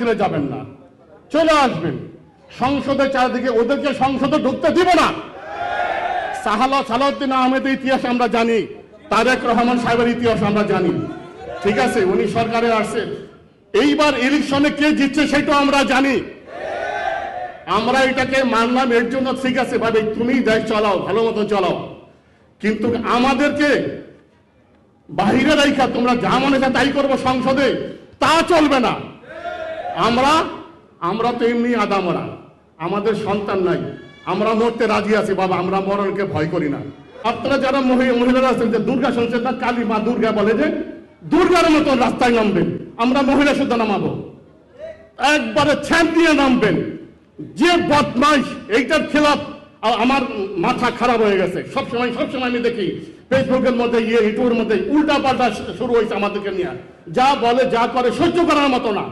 বাতিলে যাবেন না, চলে আসবেন সংসদের চারদিকে। ওদেরকে সংসদে ঢুকতে দিব না। সালাউদ্দিন আহমেদের ইতিহাস আমরা জানি, তারেক রহমান সাহেবের ইতিহাস আমরা জানি, ঠিক আছে? উনি সরকারে আসছেন। এইবার ইলেকশনে কে জিতছে সেটাও আমরা জানি। আমরা এটাকে মানলাম এর জন্য, ঠিক আছে ভাবে তুমি দেশ চালাও, ভালো মতো চালাও, কিন্তু আমাদেরকে বাহিরে রাইখা তোমরা যা মনে হয় তাই করবো সংসদে, তা চলবে না। আমরা তো এমনি আদামরা, আমাদের সন্তান নাই, আমরা মরতে রাজি আছি বাবা, আমরা মরণকে ভয় করি না। আপনারা যারা মহিলারা আছেন যে দুর্গা শুনছেন না, কালী মা দুর্গা বলে যে দুর্গার মতো রাস্তায় নামবেন, আমরা মহিলা শুদ্ধ নামাবো, একবারে ছ্যাপ দিয়ে নামবেন। যে বদমাইশ এইটার খেলাফ আমার মাথা খারাপ হয়ে গেছে। সবসময় আমি দেখি ফেসবুকের মধ্যে ইউটিউবের মধ্যে উল্টা পাল্টা শুরু হয়েছে আমাদেরকে নিয়ে, যা বলে যা করে সহ্য করার মতো না।